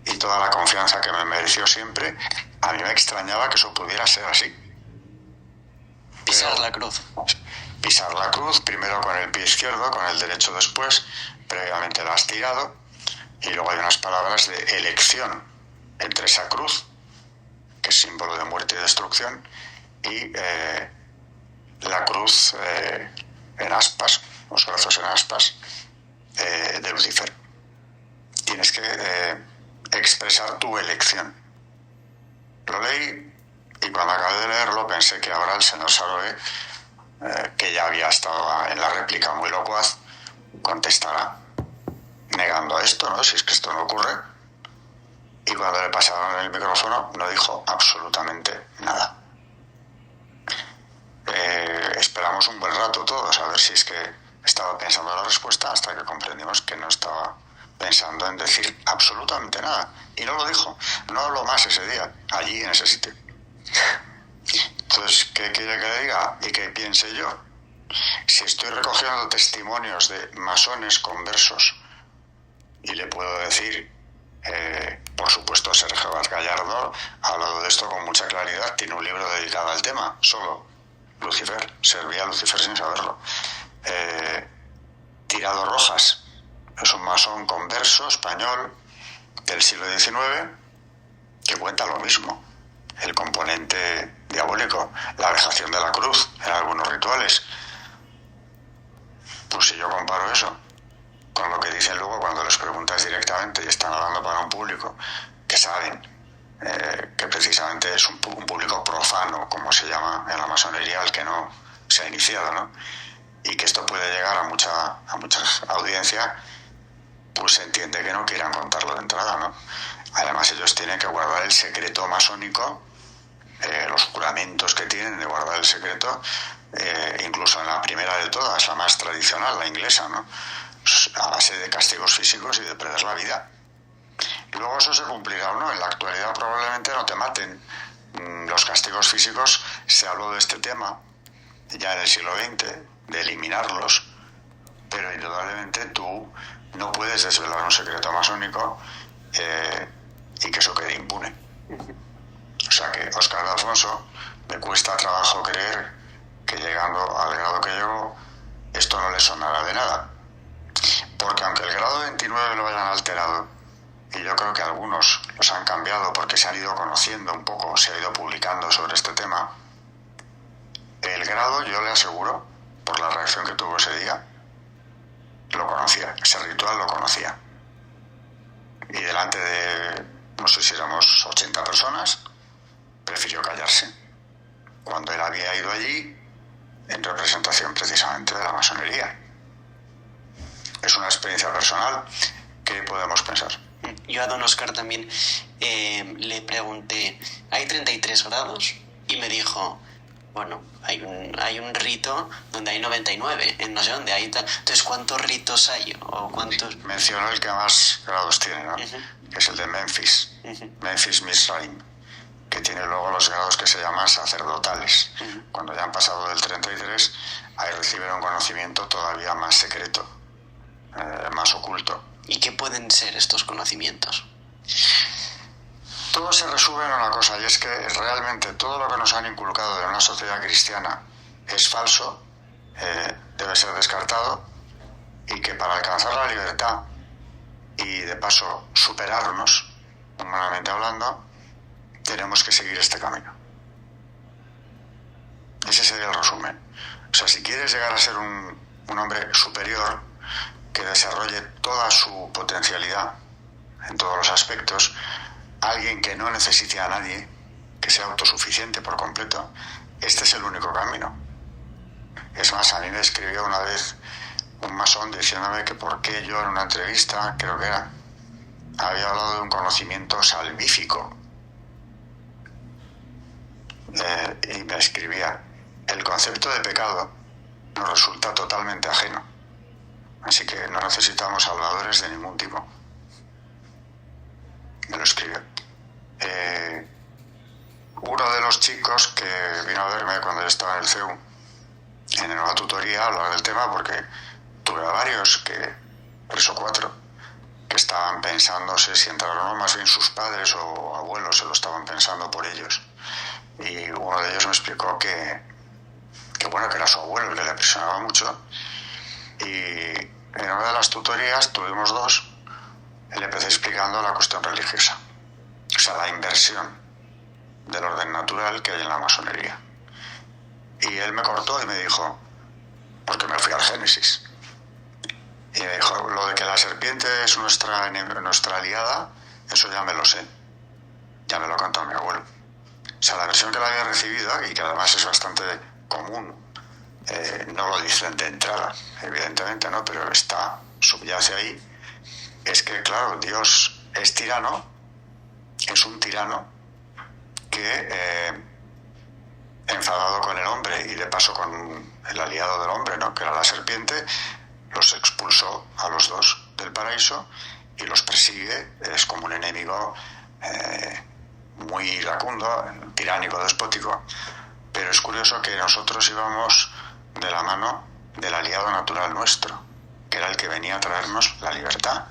y toda la confianza que me mereció siempre, a mí me extrañaba que eso pudiera ser así. Pisar la cruz. Pisar la cruz, primero con el pie izquierdo, con el derecho después, previamente la has tirado, y luego hay unas palabras de elección entre esa cruz, que es símbolo de muerte y destrucción, y la cruz en aspas, los brazos en aspas, de Lucifer. Tienes que expresar tu elección. Lo leí y cuando acabé de leerlo pensé que ahora el señor Sarobe, que ya había estado en la réplica muy locuaz, contestará negando esto, ¿no? Si es que esto no ocurre. Y cuando le pasaron el micrófono no dijo absolutamente nada. Esperamos un buen rato todos a ver si es que estaba pensando en la respuesta, hasta que comprendimos que no estaba pensando en decir absolutamente nada. Y no lo dijo, no habló más ese día, allí en ese sitio. Entonces, ¿qué quiere que le diga y qué piense yo? Si estoy recogiendo testimonios de masones conversos y le puedo decir, por supuesto, Sergio Vaz Gallardo ha hablado de esto con mucha claridad, tiene un libro dedicado al tema, solo Lucifer, servía a Lucifer sin saberlo. Tirado Rojas es un masón converso español del siglo XIX que cuenta lo mismo, el componente diabólico, la vejación de la cruz en algunos rituales. Pues si yo comparo eso con lo que dicen luego cuando les preguntas directamente y están hablando para un público que saben que precisamente es un público profano, como se llama en la masonería, al que no se ha iniciado, ¿no? Y que esto puede llegar a mucha audiencia, pues se entiende que no quieran contarlo de entrada, ¿no? Además ellos tienen que guardar el secreto masónico, los juramentos que tienen de guardar el secreto, incluso en la primera de todas, la más tradicional, la inglesa, ¿no? A base de castigos físicos y de perder la vida. Y luego eso se cumplirá o no. En la actualidad probablemente no te maten. Los castigos físicos, se habló de este tema ya en el siglo XX, de eliminarlos, pero indudablemente tú no puedes desvelar un secreto masónico y que eso quede impune. O sea que Óscar de Alfonso me cuesta trabajo creer que llegando al grado que llegó esto no le sonará de nada, porque aunque el grado 29 lo hayan alterado, y yo creo que algunos los han cambiado porque se han ido conociendo un poco, se ha ido publicando sobre este tema, el grado, yo le aseguro, por la reacción que tuvo ese día, lo conocía, ese ritual lo conocía. Y delante de, no sé si éramos 80 personas, prefirió callarse, cuando él había ido allí en representación precisamente de la masonería. Es una experiencia personal. ¿Qué podemos pensar? Yo a don Óscar también le pregunté, ¿hay 33 grados? Y me dijo, bueno, hay un rito donde hay 99, en no sé dónde hay tal. Entonces, ¿cuántos ritos hay? ¿O cuántos? Mencionó el que más grados tiene, ¿no? Que es el de Memphis, Memphis Misraim, que tiene luego los grados que se llaman sacerdotales. Cuando ya han pasado del 33, ahí reciben un conocimiento todavía más secreto, más oculto. ¿Y qué pueden ser estos conocimientos? Todo se resume en una cosa, y es que realmente todo lo que nos han inculcado de una sociedad cristiana es falso, debe ser descartado, y que para alcanzar la libertad y de paso superarnos, humanamente hablando, tenemos que seguir este camino. Ese sería el resumen. O sea, si quieres llegar a ser un hombre superior, que desarrolle toda su potencialidad en todos los aspectos, alguien que no necesite a nadie, que sea autosuficiente por completo, este es el único camino. Es más, a mí me escribió una vez un masón diciéndome que por qué yo en una entrevista, creo que era, había hablado de un conocimiento salvífico. Y me escribía: el concepto de pecado nos resulta totalmente ajeno, así que no necesitamos salvadores de ningún tipo. Me lo escribió. Uno de los chicos que vino a verme cuando yo estaba en el CEU, en una tutoría, a hablar del tema, porque tuve a varios, 3 o 4, que estaban pensándose si entrar o no, más bien sus padres o abuelos se lo estaban pensando por ellos. Y uno de ellos me explicó que bueno, que era su abuelo, que le presionaba mucho. Y en una de las tutorías, tuvimos 2, le empecé explicando la cuestión religiosa, o sea, la inversión del orden natural que hay en la masonería. Y él me cortó y me dijo, porque me fui al Génesis, y me dijo: lo de que la serpiente es nuestra aliada, eso ya me lo sé, ya me lo ha contado mi abuelo. O sea, la versión que la había recibido, y que además es bastante común, no lo dicen de entrada, evidentemente, ¿no? Pero subyace ahí, es que, claro, Dios es tirano, es un tirano que, enfadado con el hombre y de paso con el aliado del hombre, ¿no?, que era la serpiente, los expulsó a los 2 del paraíso y los persigue. Es como un enemigo muy iracundo, tiránico, despótico. Pero es curioso que nosotros íbamos de la mano del aliado natural nuestro, que era el que venía a traernos la libertad.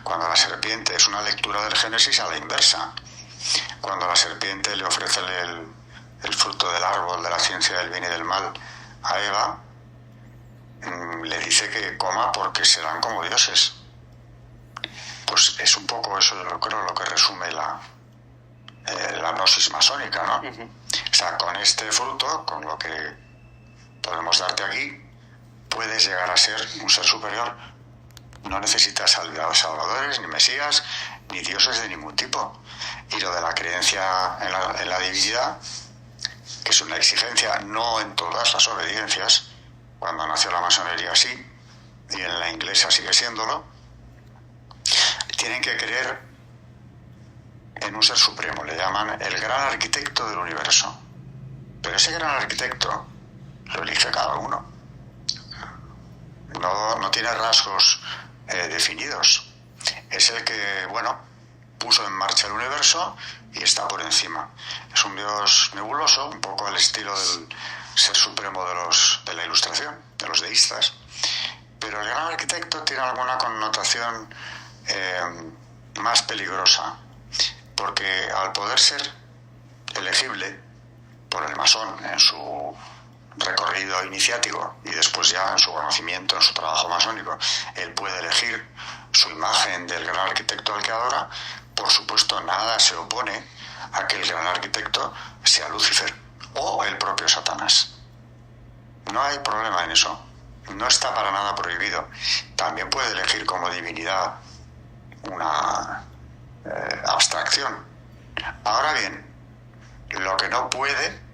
Cuando la serpiente, es una lectura del Génesis a la inversa, cuando la serpiente le ofrece el fruto del árbol de la ciencia del bien y del mal a Eva, le dice que coma porque serán como dioses. Pues es un poco eso, yo creo, lo que resume la gnosis masónica, ¿no? O sea, con este fruto, con lo que podemos darte aquí, puedes llegar a ser un ser superior. No necesitas salvadores, ni mesías, ni dioses de ningún tipo. Y lo de la creencia en la divinidad, que es una exigencia no en todas las obediencias, cuando nació la masonería sí, y en la inglesa sigue siéndolo, tienen que creer en un ser supremo, le llaman el gran arquitecto del universo. Pero ese gran arquitecto lo elige cada uno. No tiene rasgos definidos. Es el que, bueno, puso en marcha el universo y está por encima. Es un dios nebuloso, un poco al estilo del ser supremo de la Ilustración, de los deístas. Pero el gran arquitecto tiene alguna connotación más peligrosa, porque al poder ser elegible por el masón en su recorrido iniciático y después ya en su conocimiento, en su trabajo masónico, él puede elegir su imagen del gran arquitecto al que adora. Por supuesto, nada se opone a que el gran arquitecto sea Lucifer o el propio Satanás. No hay problema en eso. No está para nada prohibido. También puede elegir como divinidad una abstracción. Ahora bien, lo que no puede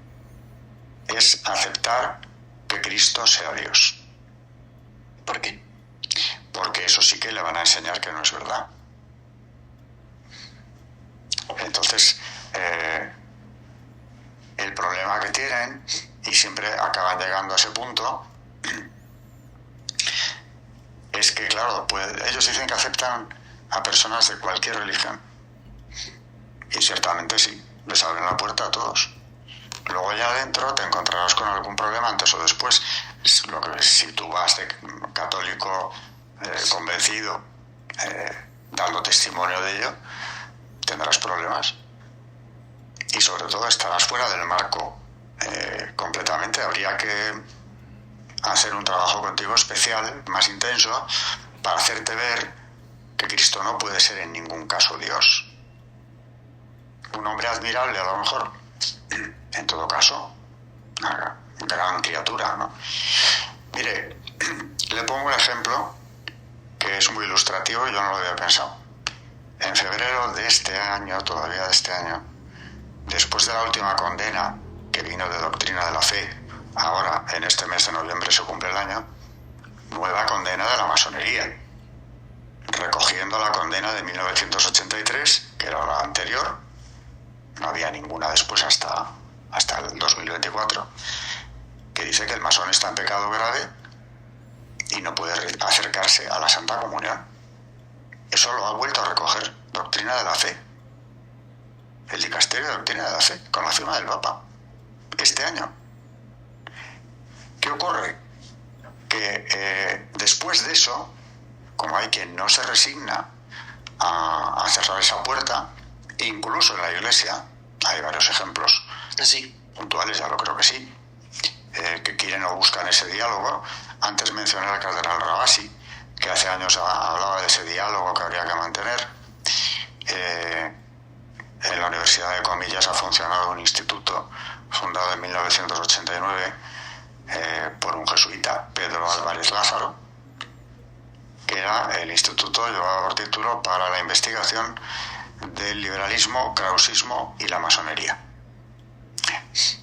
es aceptar que Cristo sea Dios. ¿Por qué? Porque eso sí que le van a enseñar que no es verdad. Entonces, el problema que tienen, y siempre acaban llegando a ese punto, es que, claro, ellos dicen que aceptan a personas de cualquier religión. Y ciertamente sí. les abren la puerta a todos. Luego ya adentro te encontrarás con algún problema antes o después. Si tú vas de católico convencido, dando testimonio de ello, tendrás problemas. Y sobre todo estarás fuera del marco completamente. Habría que hacer un trabajo contigo especial, más intenso, para hacerte ver que Cristo no puede ser en ningún caso Dios. Un hombre admirable, a lo mejor, en todo caso, una gran criatura, ¿no? Mire, le pongo un ejemplo que es muy ilustrativo y yo no lo había pensado. En febrero de este año, todavía de este año, después de la última condena que vino de doctrina de la fe, ahora en este mes de noviembre se cumple el año, nueva condena de la masonería, recogiendo la condena de 1983, que era la anterior, no había ninguna después hasta el 2024, que dice que el masón está en pecado grave y no puede acercarse a la Santa Comunión. Eso lo ha vuelto a recoger Doctrina de la Fe, el Dicasterio de Doctrina de la Fe, con la firma del Papa, este año. ¿Qué ocurre? Que después de eso, como hay quien no se resigna a cerrar esa puerta, incluso en la Iglesia, hay varios ejemplos puntuales, ya lo creo que sí, que quieren o buscan ese diálogo. Antes mencioné al cardenal Rabasi, que hace años hablaba de ese diálogo que habría que mantener. En la Universidad de Comillas ha funcionado un instituto fundado en 1989 por un jesuita, Pedro Álvarez Lázaro, que era el instituto, llevaba por título, para la investigación del liberalismo, krausismo y la masonería.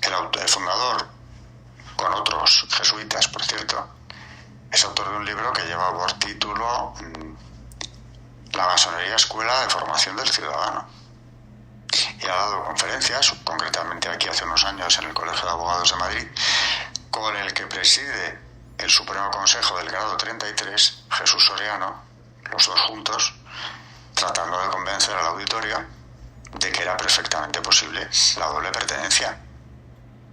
El fundador, con otros jesuitas, por cierto, es autor de un libro que lleva por título La masonería, escuela de formación del ciudadano. Y ha dado conferencias, concretamente aquí hace unos años en el Colegio de Abogados de Madrid, con el que preside el Supremo Consejo del grado 33, Jesús Soriano, los dos juntos, tratando de convencer al auditorio de que era perfectamente posible la doble pertenencia.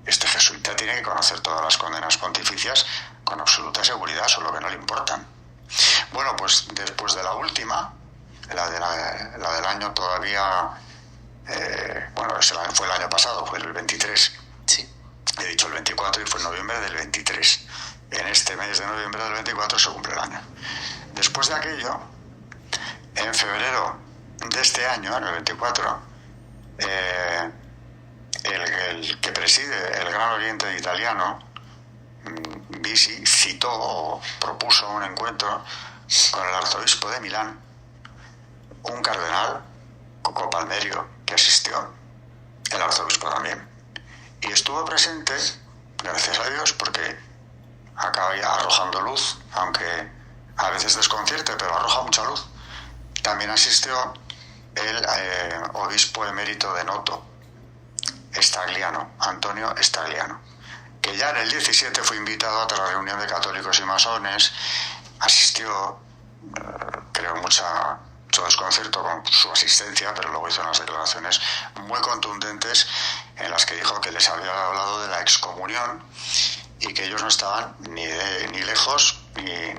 Este jesuita tiene que conocer todas las condenas pontificias con absoluta seguridad, solo que no le importan. Bueno, pues después de la última, la del año todavía, fue el año pasado, fue el 23. Sí. He dicho el 24 y fue en noviembre del 23. En este mes de noviembre del 24 se cumple el año. Después de aquello, en febrero de este año, en el 24, el que preside el Gran Oriente Italiano, Bisi, citó o propuso un encuentro con el arzobispo de Milán, un cardenal, Coco Palmerio, que asistió, el arzobispo también, y estuvo presente, gracias a Dios, porque acaba ya arrojando luz, aunque a veces desconcierte, pero arroja mucha luz. También asistió el obispo emérito de Noto, Stagliano, Antonio Stagliano, que ya en el 17 fue invitado a otra reunión de católicos y masones, asistió, creo mucho desconcierto con su asistencia, pero luego hizo unas declaraciones muy contundentes en las que dijo que les había hablado de la excomunión y que ellos no estaban ni lejos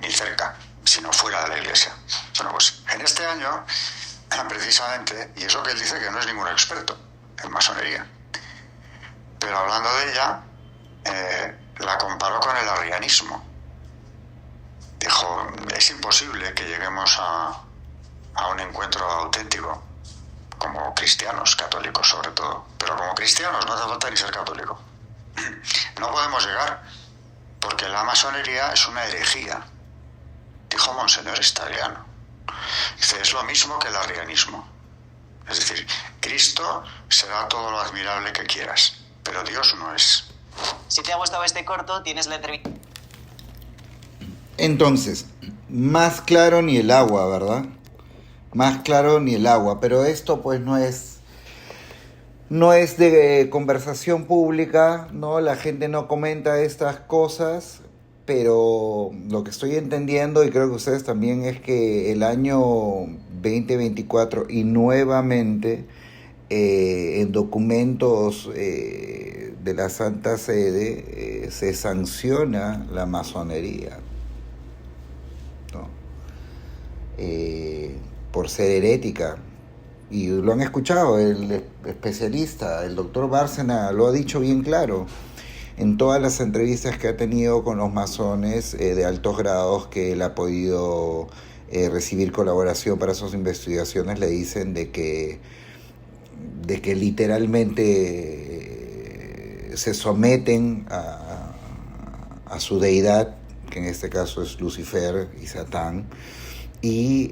ni cerca, sino fuera de la Iglesia. Bueno, pues en este año, precisamente, y eso que él dice que no es ningún experto en masonería, pero hablando de ella, la comparó con el arrianismo. Dijo, es imposible que lleguemos a un encuentro auténtico, como cristianos, católicos sobre todo, pero como cristianos no hace falta ni ser católico. No podemos llegar, porque la masonería es una herejía, dijo Monseñor Stagliano. Dice, es lo mismo que el arrianismo. Es decir, Cristo será todo lo admirable que quieras, pero Dios no es. Si te ha gustado este corto, tienes la entrevista. Entonces, más claro ni el agua, ¿verdad? Más claro ni el agua, pero esto pues no es de conversación pública, ¿no? La gente no comenta estas cosas, pero lo que estoy entendiendo, y creo que ustedes también, es que el año 2024 y nuevamente en documentos de la Santa Sede se sanciona la masonería, ¿no? Por ser herética. Y lo han escuchado, el especialista, el doctor Bárcena, lo ha dicho bien claro en todas las entrevistas que ha tenido con los masones de altos grados que él ha podido recibir colaboración para sus investigaciones. Le dicen de que literalmente se someten a su deidad, que en este caso es Lucifer y Satán, y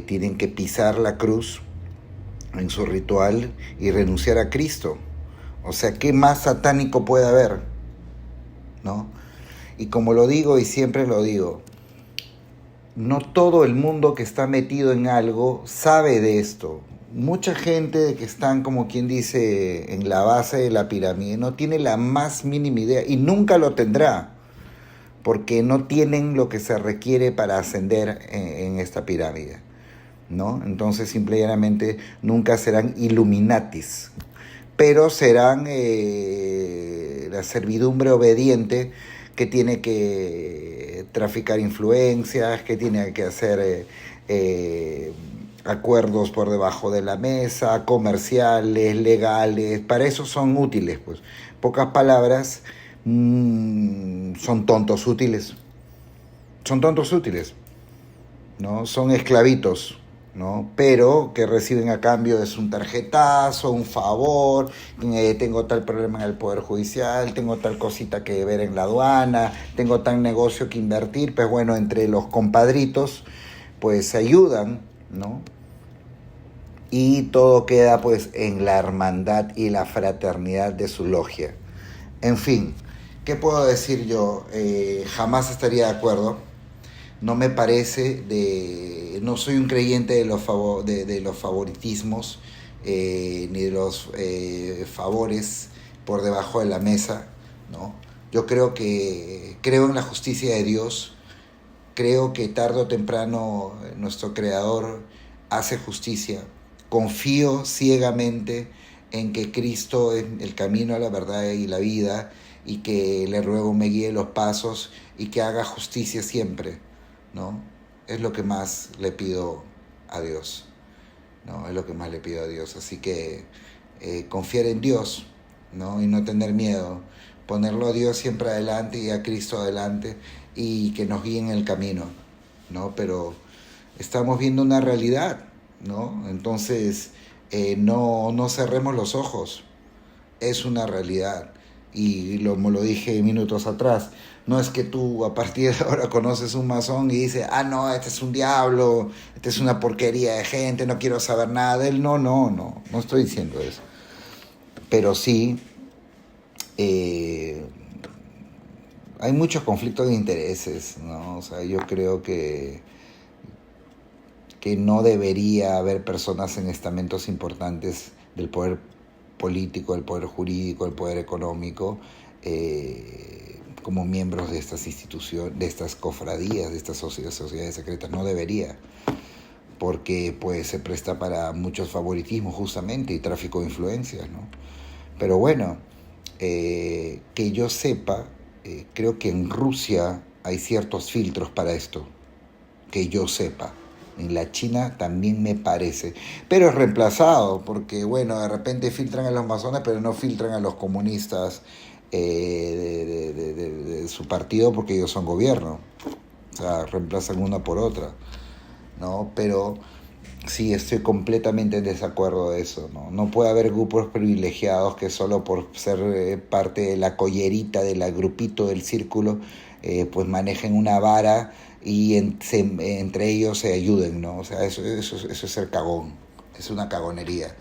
tienen que pisar la cruz en su ritual y renunciar a Cristo. O sea, ¿qué más satánico puede haber? ¿No? Y como lo digo y siempre lo digo, no todo el mundo que está metido en algo sabe de esto. Mucha gente que están, como quien dice, en la base de la pirámide no tiene la más mínima idea y nunca lo tendrá, porque no tienen lo que se requiere para ascender en esta pirámide, ¿no? Entonces simplemente nunca serán Illuminatis, pero serán la servidumbre obediente que tiene que traficar influencias, que tiene que hacer acuerdos por debajo de la mesa, comerciales, legales. Para eso son útiles, pues. Pocas palabras, son tontos útiles. Son tontos útiles, ¿no? Son esclavitos, ¿no? Pero que reciben a cambio es un tarjetazo, un favor, tengo tal problema en el Poder Judicial, tengo tal cosita que ver en la aduana, tengo tal negocio que invertir. Pues bueno, entre los compadritos pues se ayudan, ¿no? Y todo queda pues en la hermandad y la fraternidad de su logia. En fin, ¿qué puedo decir yo? Jamás estaría de acuerdo. No me parece, no soy un creyente de los favoritismos, ni de los favores por debajo de la mesa, ¿no? Yo creo en la justicia de Dios, creo que tarde o temprano nuestro Creador hace justicia. Confío ciegamente en que Cristo es el camino a la verdad y la vida, y que le ruego me guíe los pasos y que haga justicia siempre, ¿no? Es lo que más le pido a Dios, ¿no? Es lo que más le pido a Dios. Así que confiar en Dios, ¿no? Y no tener miedo, ponerlo a Dios siempre adelante y a Cristo adelante, y que nos guíen el camino, ¿no? Pero estamos viendo una realidad, ¿no? Entonces no cerremos los ojos, es una realidad. Y como lo dije minutos atrás, no es que tú a partir de ahora conoces un masón y dices, no, este es un diablo, este es una porquería de gente, no quiero saber nada de él. No estoy diciendo eso. Pero sí, hay muchos conflictos de intereses, ¿no? O sea, yo creo que no debería haber personas en estamentos importantes del poder político, del poder jurídico, del poder económico, como miembros de estas instituciones, de estas cofradías, de estas sociedades secretas. No debería, porque pues se presta para muchos favoritismos justamente y tráfico de influencias, ¿no? Pero bueno, que yo sepa, creo que en Rusia hay ciertos filtros para esto, que yo sepa. En la China también me parece, pero es reemplazado, porque bueno, de repente filtran a los masones, pero no filtran a los comunistas de su partido, porque ellos son gobierno. O sea, reemplazan una por otra, ¿no? Pero sí, estoy completamente en desacuerdo de eso, ¿no? No puede haber grupos privilegiados que solo por ser parte de la collerita, del grupito, del círculo, pues manejen una vara y entre ellos se ayuden, ¿no? O sea, eso es ser cagón, es una cagonería,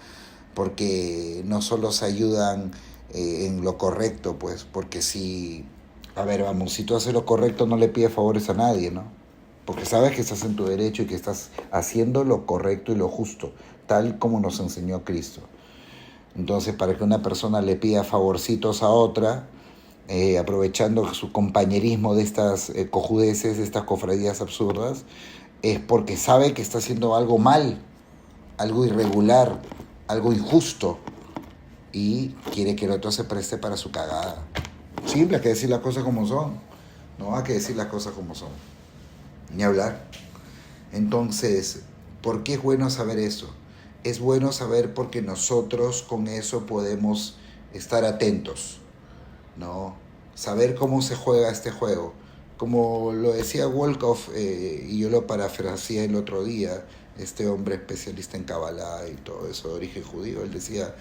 porque no solo se ayudan en lo correcto, pues, porque si tú haces lo correcto no le pides favores a nadie, ¿no? Porque sabes que estás en tu derecho y que estás haciendo lo correcto y lo justo, tal como nos enseñó Cristo. Entonces, para que una persona le pida favorcitos a otra, aprovechando su compañerismo de estas cojudeces, de estas cofradías absurdas, es porque sabe que está haciendo algo mal, algo irregular, algo injusto y quiere que el otro se preste para su cagada. Simple, hay que decir las cosas como son. No hay que decir las cosas como son. Ni hablar. Entonces, ¿por qué es bueno saber eso? Es bueno saber porque nosotros con eso podemos estar atentos, ¿no? Saber cómo se juega este juego. Como lo decía Wolkoff, y yo lo parafraseé el otro día, este hombre especialista en Kabbalah y todo eso de origen judío, él decía,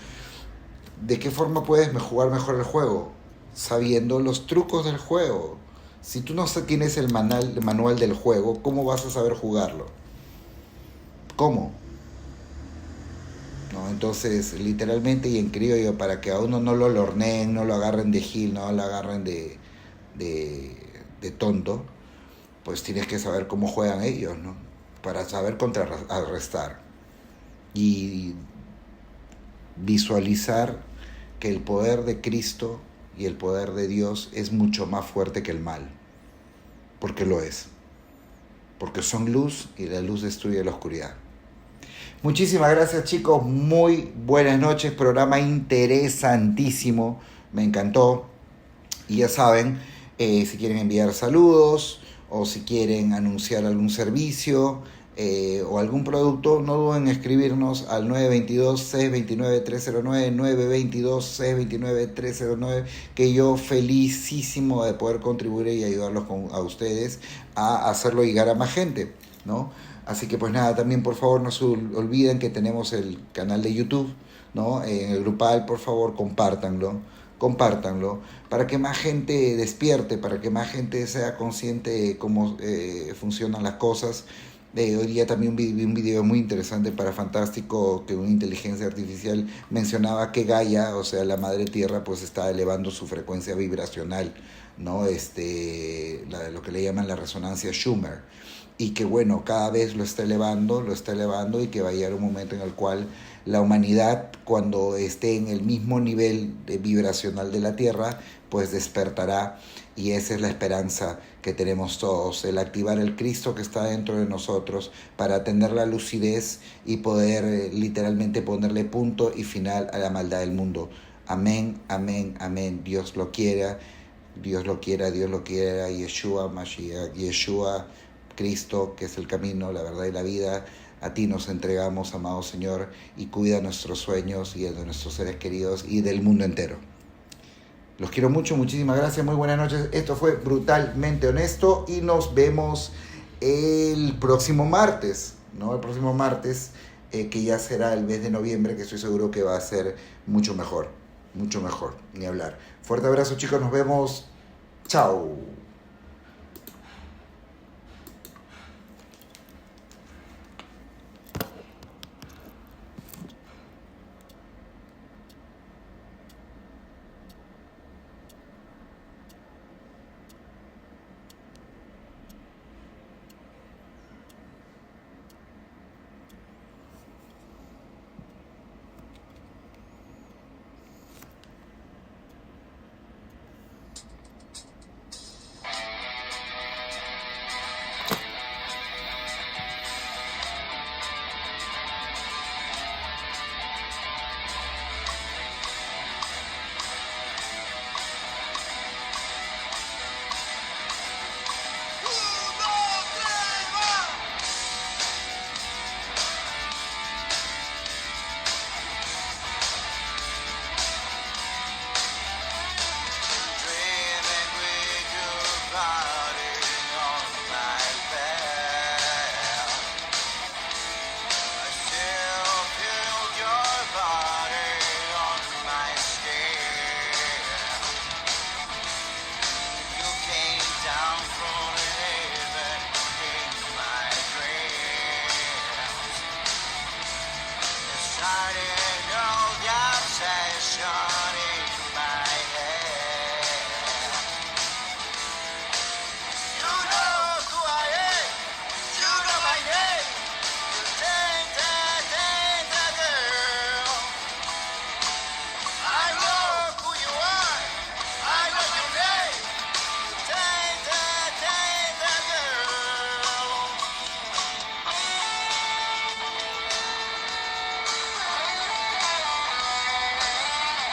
¿de qué forma puedes jugar mejor el juego? Sabiendo los trucos del juego. Si tú no tienes el manual del juego, ¿cómo vas a saber jugarlo? ¿Cómo? ¿No? Entonces, literalmente y en criollo, para que a uno no lo lorneen, no lo agarren de gil, no lo agarren de tonto, pues tienes que saber cómo juegan ellos, ¿no? Para saber contrarrestar y visualizar que el poder de Cristo y el poder de Dios es mucho más fuerte que el mal, porque lo es, porque son luz y la luz destruye la oscuridad. Muchísimas gracias, chicos, muy buenas noches, programa interesantísimo, me encantó. Y ya saben, si quieren enviar saludos o si quieren anunciar algún servicio o algún producto, no duden en escribirnos al 922-629-309, 922-629-309, que yo felicísimo de poder contribuir y ayudarlos a ustedes a hacerlo llegar a más gente, ¿no? Así que pues nada, también por favor no se olviden que tenemos el canal de YouTube, ¿no? En el grupal, por favor, compártanlo, para que más gente despierte, para que más gente sea consciente de cómo funcionan las cosas. Hoy día también vi un video muy interesante para Fantástico, que una inteligencia artificial mencionaba que Gaia, o sea, la madre tierra, pues está elevando su frecuencia vibracional, ¿no? Lo que le llaman la resonancia Schumann. Y que bueno, cada vez lo está elevando y que va a llegar un momento en el cual la humanidad, cuando esté en el mismo nivel vibracional de la Tierra, pues despertará, y esa es la esperanza que tenemos todos, el activar el Cristo que está dentro de nosotros para tener la lucidez y poder literalmente ponerle punto y final a la maldad del mundo. Amén, amén, amén. Dios lo quiera, Yeshua, Mashiach, Yeshua, Cristo, que es el camino, la verdad y la vida. A ti nos entregamos, amado Señor, y cuida nuestros sueños y de nuestros seres queridos y del mundo entero. Los quiero mucho, muchísimas gracias, muy buenas noches. Esto fue Brutalmente Honesto y nos vemos el próximo martes, ¿no? El próximo martes, que ya será el mes de noviembre, que estoy seguro que va a ser mucho mejor, ni hablar. Fuerte abrazo, chicos, nos vemos. Chao. Started